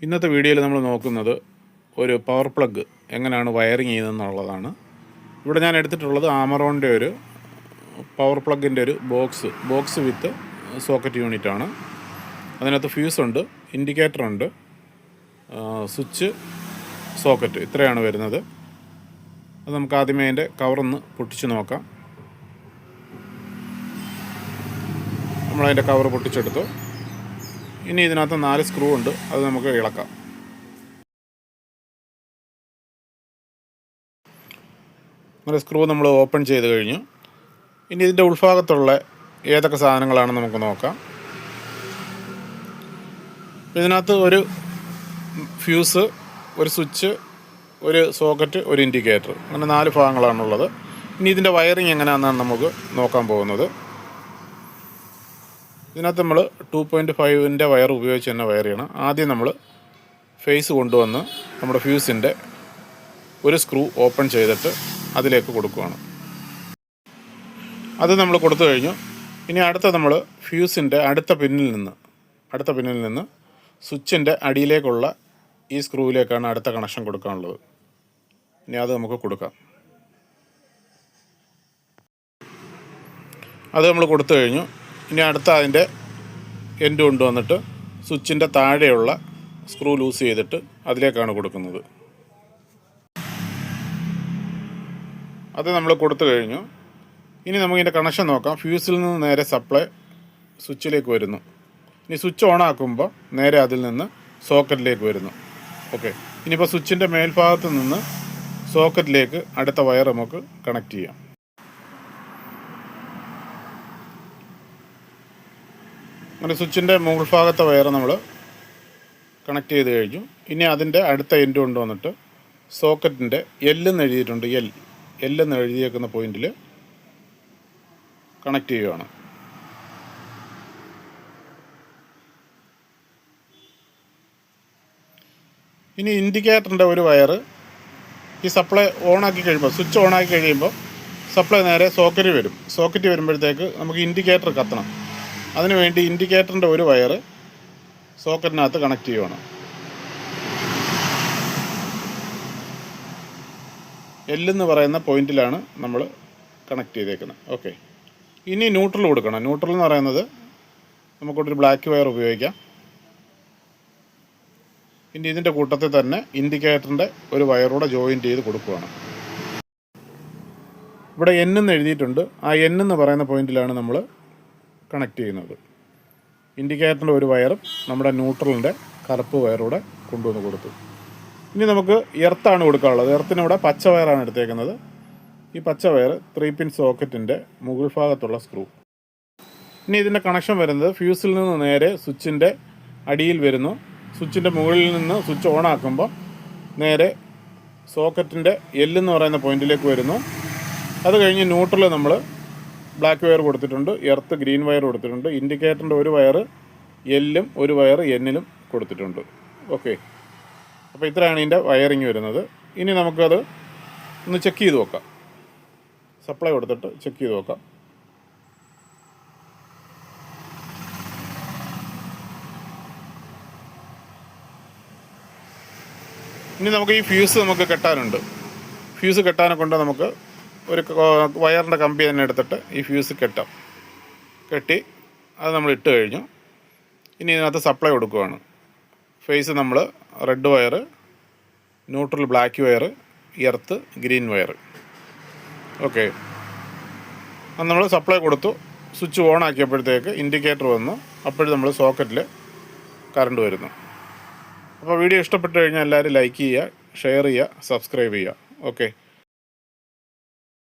ഇന്നത്തെ വീഡിയോയിൽ നമ്മൾ നോക്കുന്നത് ഒരു പവർ പ്ലഗ് എങ്ങനെയാണ് വയറിങ് ചെയ്യുന്നതെന്നുള്ളതാണ്. ഇവിടെ ഞാൻ എടുത്തിട്ടുള്ളത് ആമറോണിൻ്റെ ഒരു പവർ പ്ലഗിൻ്റെ ഒരു ബോക്സ് വിത്ത് സോക്കറ്റ് യൂണിറ്റാണ്. അതിനകത്ത് ഫ്യൂസുണ്ട്, ഇൻഡിക്കേറ്ററുണ്ട്, സ്വിച്ച്, സോക്കറ്റ്, ഇത്രയാണ് വരുന്നത്. അത് നമുക്ക് ആദ്യമേ അതിൻ്റെ കവറൊന്ന് പൊട്ടിച്ച് നോക്കാം. നമ്മളതിൻ്റെ കവർ പൊട്ടിച്ചെടുത്തു. ഇനി ഇതിനകത്ത് 4 സ്ക്രൂ ഉണ്ട്, അത് നമുക്ക് ഇളക്കാം. അങ്ങനെ സ്ക്രൂ നമ്മൾ ഓപ്പൺ ചെയ്ത് കഴിഞ്ഞു. ഇനി ഇതിൻ്റെ ഉൾഭാഗത്തുള്ള ഏതൊക്കെ സാധനങ്ങളാണെന്ന് നമുക്ക് നോക്കാം. ഇതിനകത്ത് ഒരു ഫ്യൂസ്, ഒരു സ്വിച്ച്, ഒരു സോക്കറ്റ്, ഒരു ഇൻഡിക്കേറ്റർ, അങ്ങനെ 4 ഭാഗങ്ങളാണുള്ളത്. ഇനി ഇതിൻ്റെ വയറിങ് എങ്ങനെയാണെന്നാണ് നമുക്ക് നോക്കാൻ പോകുന്നത്. ഇതിനകത്ത് നമ്മൾ 2.5 വയർ ഉപയോഗിച്ച് തന്നെ വയർ ചെയ്യണം. ആദ്യം നമ്മൾ ഫേസ് കൊണ്ടുവന്ന് നമ്മുടെ ഫ്യൂസിൻ്റെ ഒരു സ്ക്രൂ ഓപ്പൺ ചെയ്തിട്ട് അതിലേക്ക് കൊടുക്കുകയാണ്. അത് നമ്മൾ കൊടുത്തു കഴിഞ്ഞു. ഇനി നമ്മൾ ഫ്യൂസിൻ്റെ അടുത്ത പിന്നിൽ നിന്ന് സ്വിച്ചിൻ്റെ അടിയിലേക്കുള്ള ഈ സ്ക്രൂവിലേക്കാണ് അടുത്ത കണക്ഷൻ കൊടുക്കാനുള്ളത്. ഇനി അത് നമുക്ക് കൊടുക്കാം. അത് നമ്മൾ കൊടുത്തു കഴിഞ്ഞു. ഇനി അതിൻ്റെ എൻഡ് കൊണ്ടുവന്നിട്ട് സ്വിച്ചിൻ്റെ താഴെയുള്ള സ്ക്രൂ ലൂസ് ചെയ്തിട്ട് അതിലേക്കാണ് കൊടുക്കുന്നത്. അത് നമ്മൾ കൊടുത്തു കഴിഞ്ഞു. ഇനി നമുക്കിതിൻ്റെ കണക്ഷൻ നോക്കാം. ഫ്യൂസിൽ നിന്ന് നേരെ സപ്ലൈ സ്വിച്ചിലേക്ക് വരുന്നു. ഇനി സ്വിച്ച് ഓൺ ആക്കുമ്പോൾ നേരെ അതിൽ നിന്ന് സോക്കറ്റിലേക്ക് വരുന്നു. ഓക്കെ, ഇനിയിപ്പോൾ സ്വിച്ചിൻ്റെ മേൽഭാഗത്ത് നിന്ന് സോക്കറ്റിലേക്ക് അടുത്ത വയർ നമുക്ക് കണക്ട് ചെയ്യാം. അങ്ങനെ സ്വിച്ചിൻ്റെ മുകൾ ഭാഗത്തെ വയർ നമ്മൾ കണക്ട് ചെയ്ത് കഴിഞ്ഞു. ഇനി അതിൻ്റെ അടുത്ത എൻഡ് കൊണ്ടുവന്നിട്ട് സോക്കറ്റിൻ്റെ എല്ലെന്ന് എഴുതിയിട്ടുണ്ട്, എല്ലെന്ന് എഴുതിയേക്കുന്ന പോയിന്റിൽ കണക്ട് ചെയ്യുകയാണ്. ഇനി ഇൻഡിക്കേറ്ററിൻ്റെ ഒരു വയർ ഈ സപ്ലൈ ഓണാക്കി കഴിയുമ്പോൾ, സ്വിച്ച് ഓണാക്കി കഴിയുമ്പോൾ സപ്ലൈ നേരെ സോക്കറ്റ് വരുമ്പോഴത്തേക്ക് നമുക്ക് ഇൻഡിക്കേറ്റർ കത്തണം. അതിനുവേണ്ടി ഇൻഡിക്കേറ്ററിൻ്റെ ഒരു വയർ സോക്കറ്റിനകത്ത് കണക്ട് ചെയ്യുകയാണ്. എല്ലെന്ന് പറയുന്ന പോയിന്റിലാണ് നമ്മൾ കണക്ട് ചെയ്തേക്കുന്നത്. ഓക്കെ, ഇനി ന്യൂട്രൽ കൊടുക്കണം. ന്യൂട്രൽ എന്ന് പറയുന്നത് നമുക്കൊരു ബ്ലാക്ക് വയർ ഉപയോഗിക്കാം. ഇനി ഇതിൻ്റെ കൂട്ടത്തിൽ തന്നെ ഇൻഡിക്കേറ്ററിൻ്റെ ഒരു വയറൂടെ ജോയിൻറ്റ് ചെയ്ത് കൊടുക്കുകയാണ്. ഇവിടെ എന്ന് എഴുതിയിട്ടുണ്ട്. ആ എന്ന് പറയുന്ന പോയിന്റിലാണ് നമ്മൾ കണക്ട് ചെയ്യുന്നത്. ഇൻഡിക്കേറ്ററിൻ്റെ ഒരു വയറും നമ്മുടെ ന്യൂട്രലിൻ്റെ കറുപ്പ് വയറൂടെ കൊണ്ടുവന്ന് കൊടുത്തു. ഇനി നമുക്ക് എർത്താണ് കൊടുക്കാനുള്ളത്. എർത്തിനിവിടെ പച്ച വയറാണ് എടുത്തേക്കുന്നത്. ഈ പച്ച വയർ 3 പിൻ സോക്കറ്റിൻ്റെ മുകൾ ഭാഗത്തുള്ള സ്ക്രൂ. ഇനി ഇതിൻ്റെ കണക്ഷൻ വരുന്നത് ഫ്യൂസിൽ നിന്ന് നേരെ സ്വിച്ചിൻ്റെ അടിയിൽ വരുന്നു. സ്വിച്ചിൻ്റെ മുകളിൽ നിന്ന് സ്വിച്ച് ഓൺ ആക്കുമ്പോൾ നേരെ സോക്കറ്റിൻ്റെ എല്ലെന്ന് പറയുന്ന പോയിന്റിലേക്ക് വരുന്നു. അത് കഴിഞ്ഞ് ന്യൂട്രൽ നമ്മൾ ബ്ലാക്ക് വയർ കൊടുത്തിട്ടുണ്ട്, എർത്ത് ഗ്രീൻ വയർ കൊടുത്തിട്ടുണ്ട്, ഇൻഡിക്കേറ്ററിൻ്റെ ഒരു വയർ എല്ലും ഒരു വയർ എന്നിലും കൊടുത്തിട്ടുണ്ട്. ഓക്കെ, അപ്പോൾ ഇത്രയാണ് ഇതിൻ്റെ വയറിങ് വരുന്നത്. ഇനി നമുക്കത് ഒന്ന് ചെക്ക് ചെയ്ത് നോക്കാം. സപ്ലൈ കൊടുത്തിട്ട് ചെക്ക് ചെയ്ത് നോക്കാം. ഇനി നമുക്ക് ഈ ഫ്യൂസ് നമുക്ക് കെട്ടാനുണ്ട്. ഫ്യൂസ് കെട്ടാനെ കൊണ്ട് നമുക്ക് ഒരു വയറിൻ്റെ കമ്പി തന്നെ എടുത്തിട്ട് ഈ ഫ്യൂസ് കെട്ടി അത് നമ്മൾ ഇട്ട് കഴിഞ്ഞു. ഇനി ഇതിനകത്ത് സപ്ലൈ കൊടുക്കുകയാണ്. ഫേസ് നമ്മൾ red wire, neutral black wire, earth green wire. Okay, അത് നമ്മൾ സപ്ലൈ കൊടുത്തു. സ്വിച്ച് ഓൺ ആക്കിയപ്പോഴത്തേക്ക് ഇൻഡിക്കേറ്റർ വന്നു. അപ്പോഴും നമ്മൾ സോക്കറ്റിൽ കറണ്ട് വരുന്നു. അപ്പോൾ വീഡിയോ ഇഷ്ടപ്പെട്ട് കഴിഞ്ഞാൽ എല്ലാവരും ലൈക്ക് ചെയ്യുക, ഷെയർ ചെയ്യുക, സബ്സ്ക്രൈബ് ചെയ്യുക. ഓക്കെ.